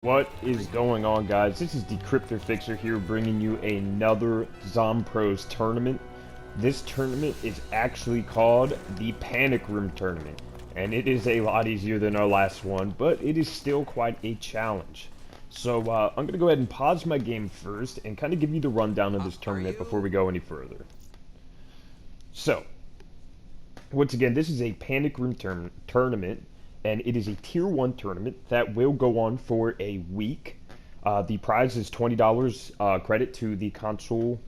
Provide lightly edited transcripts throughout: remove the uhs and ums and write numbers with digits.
What is going on, guys? This is Decryptor Fixer here, bringing you another ZombPros tournament. This tournament is actually called the Panic Room Tournament, and it is a lot easier than our last one, but it is still quite a challenge. So I'm going to go ahead and pause my game first and kind of give you the rundown of this tournament before we go any further. So, once again, this is a Panic Room tournament, and it is a Tier 1 tournament that will go on for a week. The prize is $20 credit to the console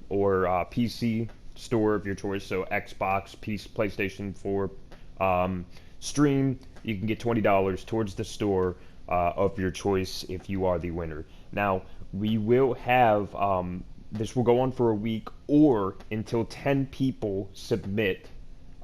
or PC store of your choice, so Xbox, PC, PlayStation 4, stream. You can get $20 towards the store of your choice if you are the winner. Now, we will have this will go on for a week or until 10 people submit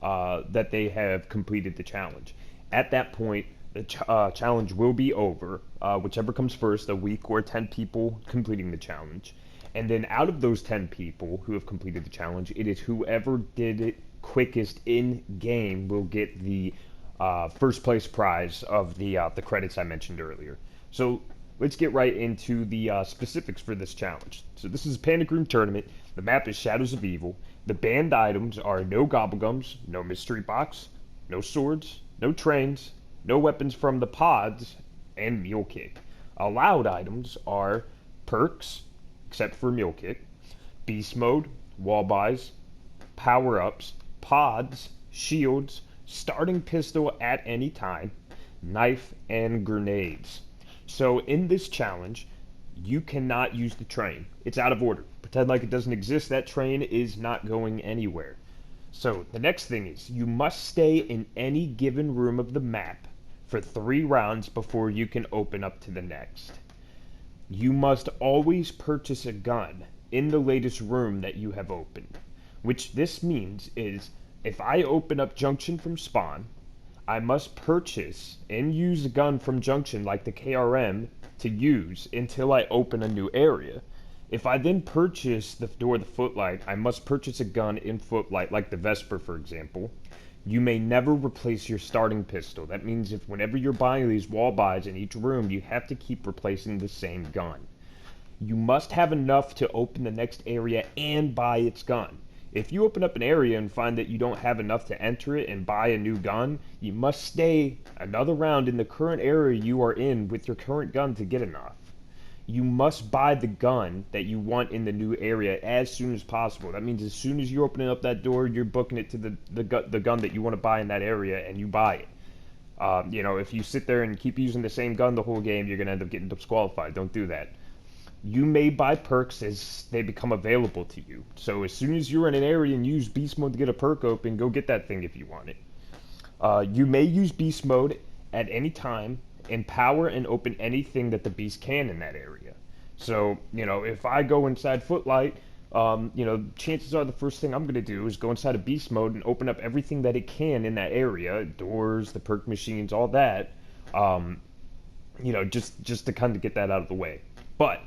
that they have completed the challenge. At that point, the challenge will be over, whichever comes first, a week or 10 people completing the challenge. And then out of those 10 people who have completed the challenge, it is whoever did it quickest in game will get the first place prize of the credits I mentioned earlier. So let's get right into the specifics for this challenge. So this is a Panic Room Tournament. The map is Shadows of Evil. The banned items are no gobblegums, no mystery box, no swords, no trains, no weapons from the pods, and mule kick. Allowed items are perks, except for mule kick, beast mode, wall buys, power-ups, pods, shields, starting pistol at any time, knife, and grenades. So in this challenge, you cannot use the train. It's out of order. Pretend like it doesn't exist. That train is not going anywhere. So the next thing is you must stay in any given room of the map for 3 rounds before you can open up to the next. You must always purchase a gun in the latest room that you have opened. Which this means is if I open up Junction from spawn, I must purchase and use a gun from Junction like the KRM to use until I open a new area. If I then purchase the door the Footlight, I must purchase a gun in Footlight like the Vesper, for example. You may never replace your starting pistol. That means if whenever you're buying these wall buys in each room, you have to keep replacing the same gun. You must have enough to open the next area and buy its gun. If you open up an area and find that you don't have enough to enter it and buy a new gun, you must stay another round in the current area you are in with your current gun to get enough. You must buy the gun that you want in the new area as soon as possible. That means as soon as you're opening up that door, you're booking it to the gun that you want to buy in that area, and you buy it. If you sit there and keep using the same gun the whole game, you're going to end up getting disqualified. Don't do that. You may buy perks as they become available to you. So as soon as you're in an area and use beast mode to get a perk open, go get that thing if you want it. You may use beast mode at any time, empower and open anything that the beast can in that area. So, if I go inside Footlight, chances are the first thing I'm going to do is go inside of beast mode and open up everything that it can in that area, doors, the perk machines, all that, just to kind of get that out of the way. But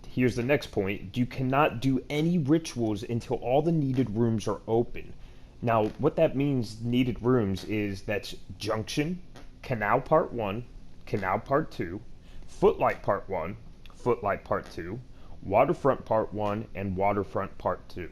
here's the next point. You cannot do any rituals until all the needed rooms are open. Now, what that means, needed rooms, is that's Junction, Canal Part 1, Canal Part 2, Footlight Part 1, Footlight Part 2, Waterfront Part 1, and Waterfront Part 2.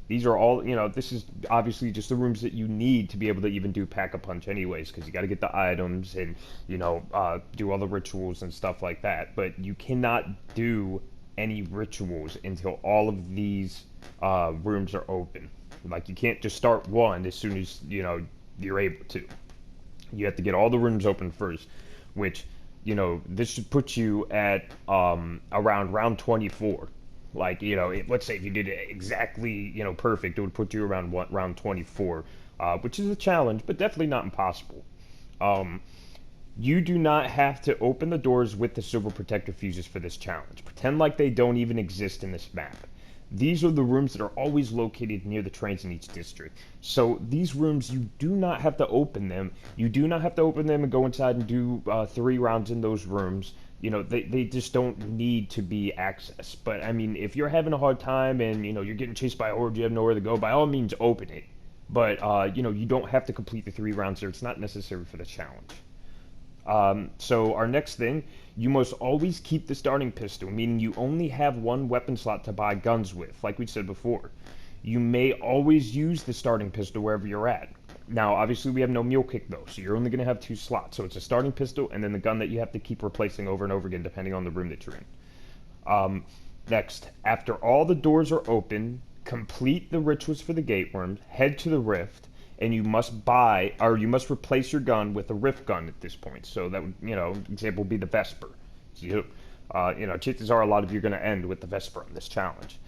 These are all, this is obviously just the rooms that you need to be able to even do Pack-a-Punch anyways, because you got to get the items and, do all the rituals and stuff like that. But you cannot do any rituals until all of these rooms are open. Like, you can't just start one as soon as, you're able to. You have to get all the rooms open first, which, this should put you at around round 24. Like, let's say if you did it exactly, perfect, it would put you around round 24, which is a challenge, but definitely not impossible. You do not have to open the doors with the silver protector fuses for this challenge. Pretend like they don't even exist in this map. These are the rooms that are always located near the trains in each district. So these rooms, you do not have to open them. You do not have to open them and go inside and do 3 rounds in those rooms. They just don't need to be accessed. But, I mean, if you're having a hard time and, you're getting chased by a horde, you have nowhere to go, by all means, open it. But, you don't have to complete the 3 rounds there. It's not necessary for the challenge. So our next thing, you must always keep the starting pistol, meaning you only have one weapon slot to buy guns with, like we said before. You may always use the starting pistol wherever you're at. Now, obviously, we have no mule kick though, so you're only going to have 2 slots. So it's a starting pistol and then the gun that you have to keep replacing over and over again, depending on the room that you're in. Next, after all the doors are open, complete the rituals for the gate worms, head to the rift, and you must buy, or you must replace your gun with a rift gun at this point. So that would, example would be the Vesper. So chances are a lot of you are going to end with the Vesper on this challenge.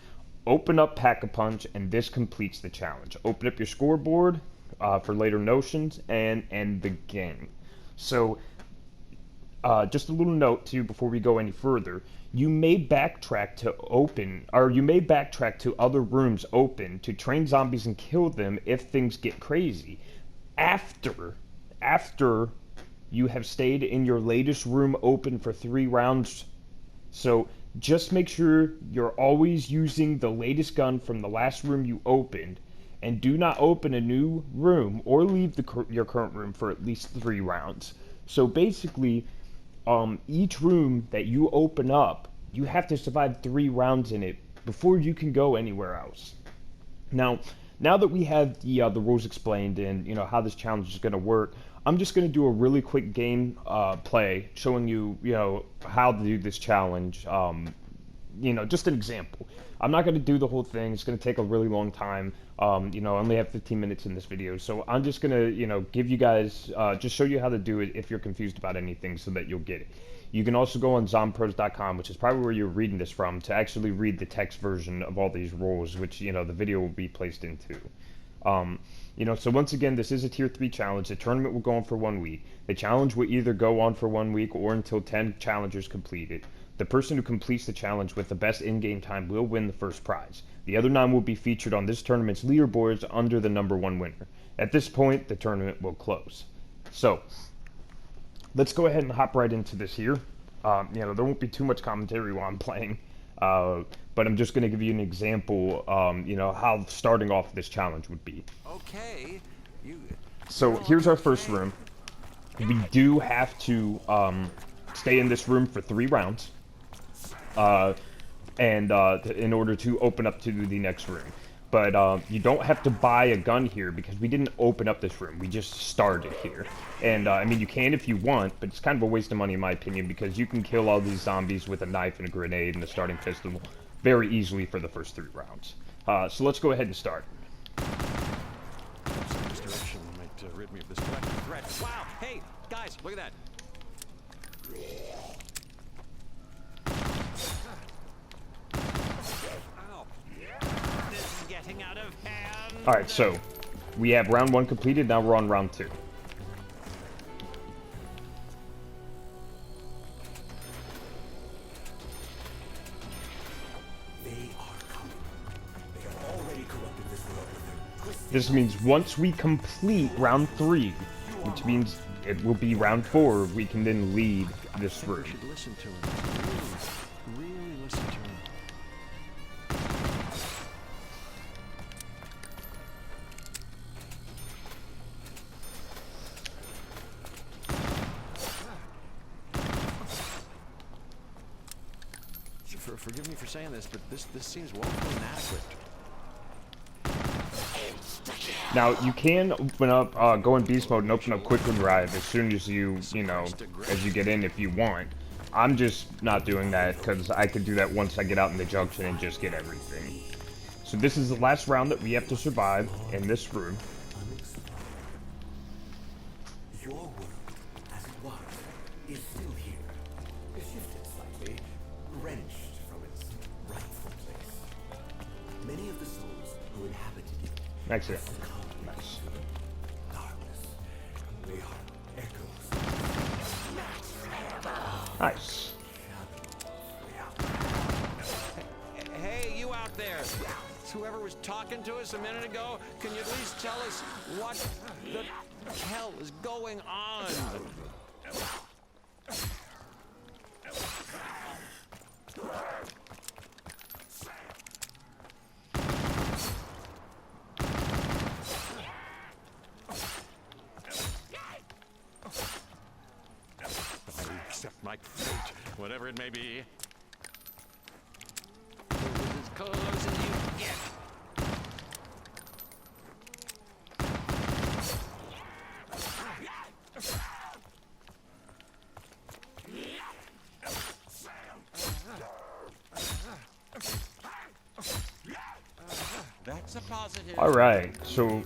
Open up Pack-a-Punch, and this completes the challenge. Open up your scoreboard for later notions, and end the game. So, just a little note too before we go any further. You may backtrack to other rooms open to train zombies and kill them if things get crazy. After you have stayed in your latest room open for 3 rounds. So just make sure you're always using the latest gun from the last room you opened, and do not open a new room or leave your current room for at least 3 rounds. So basically, each room that you open up, you have to survive 3 rounds in it before you can go anywhere else. Now that we have the rules explained and how this challenge is going to work, I'm just going to do a really quick game play showing you how to do this challenge. Just an example. I'm not going to do the whole thing. It's going to take a really long time. I only have 15 minutes in this video, so I'm just going to give you guys just show you how to do it if you're confused about anything, so that you'll get it. You can also go on ZombPros.com, which is probably where you're reading this from, to actually read the text version of all these rules, which the video will be placed into. So once again, this is a tier 3 challenge. The tournament will go on for 1 week. The challenge will either go on for 1 week or until 10 challengers complete it. The person who completes the challenge with the best in-game time will win the first prize. The other 9 will be featured on this tournament's leaderboards under the number 1 winner. At this point, the tournament will close. So, let's go ahead and hop right into this here. There won't be too much commentary while I'm playing, but I'm just going to give you an example, how starting off this challenge would be. Okay. So here's our first room. We do have to stay in this room for 3 rounds, in order to open up to the next room. But you don't have to buy a gun here because we didn't open up this room. We just started here. And, you can if you want, but it's kind of a waste of money in my opinion, because you can kill all these zombies with a knife and a grenade and a starting pistol very easily for the first 3 rounds. So let's go ahead and start. This direction might rid me of this collective threat. Wow! Hey, guys, look at that. Out of hand. Alright, so we have round 1 completed, now we're on round 2. This means once we complete round 3, which means it will be round 4, we can then leave this room. You should listen to him. Really listen to him. Forgive me for saying this, but this seems woefully inadequate. Now, you can open up, go in beast mode and open up quick drive as soon as you get in if you want. I'm just not doing that because I could do that once I get out in the junction and just get everything. So this is the last round that we have to survive in this room. Your world, as it was, is still here. It shifted slightly, wrenched from its rightful place. Many of the souls who inhabited it Nice. have succumbed Nice. to the darkness. We are echoes. Nice. Hey, you out there! Whoever was talking to us a minute ago, can you at least tell us what the hell is going on? whatever it may be. As close as you can get. That's a positive. All right, so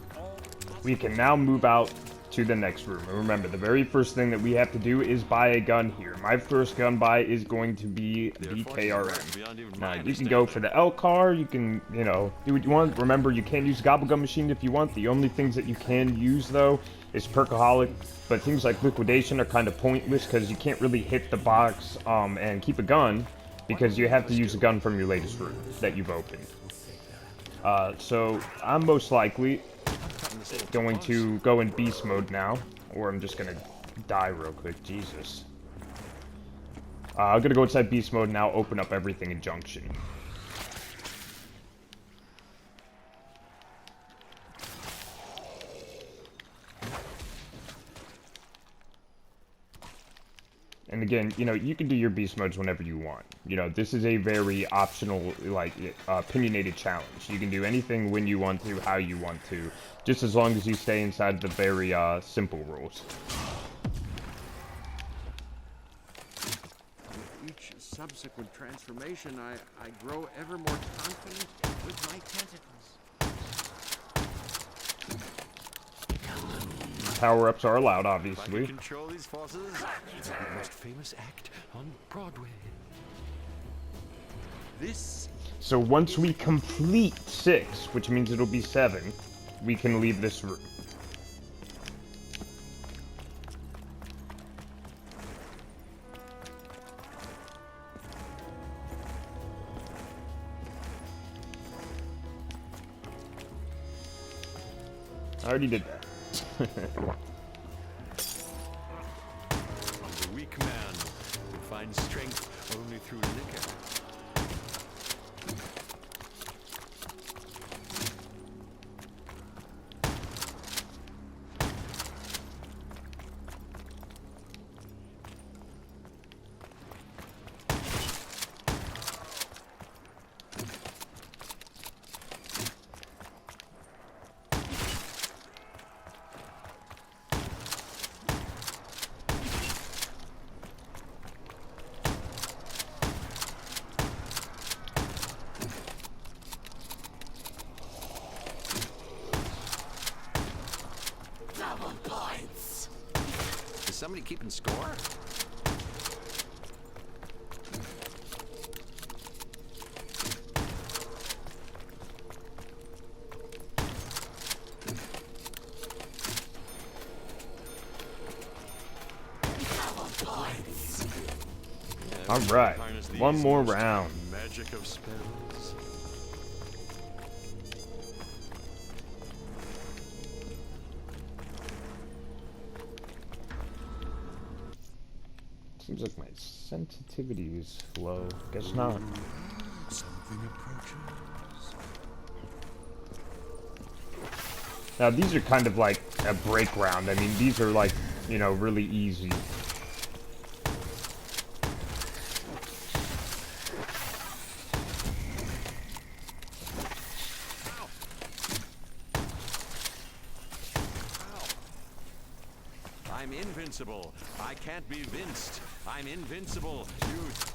we can now move out to the next room. And remember, the very first thing that we have to do is buy a gun here. My first gun buy is going to be the KRM. Now, you can go for the L car, you can, you know, do what you want. Remember, you can use Gobble Gun Machine if you want. The only things that you can use, though, is Perkaholic. But things like Liquidation are kind of pointless because you can't really hit the box and keep a gun because you have to use a gun from your latest room that you've opened. So I'm most likely going to go in beast mode now, or I'm just gonna die real quick. Jesus. I'm gonna go inside beast mode now, open up everything in Junction. And again, you know, you can do your beast modes whenever you want. You know, this is a very optional, like, opinionated challenge. You can do anything when you want to, how you want to, just as long as you stay inside the very, simple rules. With each subsequent transformation, I grow ever more confident with my tentacles. Power-ups are allowed, If I obviously. can control these forces, it's the most famous act on Broadway. This. So once we complete 6, which means it'll be 7, we can leave this room. I already did that. The weak man can find strength only through liquor. Is somebody keeping score? All right, one more round. Magic of spells. Seems like my sensitivity is low. Guess not. Something approaches. Now these are kind of like a break round. I mean, these are like, you know, really easy. I'm invincible. I can't be vinced. I'm invincible.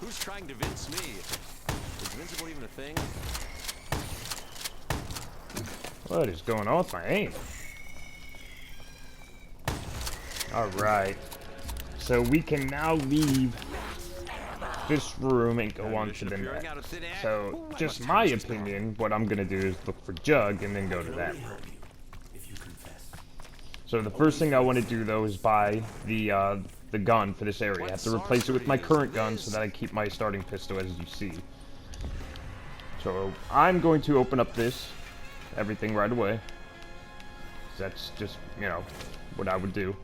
Who's trying to vince me? Is invincible even a thing? What is going on with my aim? Alright. So we can now leave this room and go on to the next. So, just my opinion, what I'm gonna do is look for Jug and then go to that room. So the first thing I want to do though is buy the gun for this area. I have to replace it with my current gun so that I keep my starting pistol, as you see. So I'm going to open up everything right away. That's just, you know, what I would do.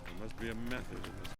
There must be be a method in this.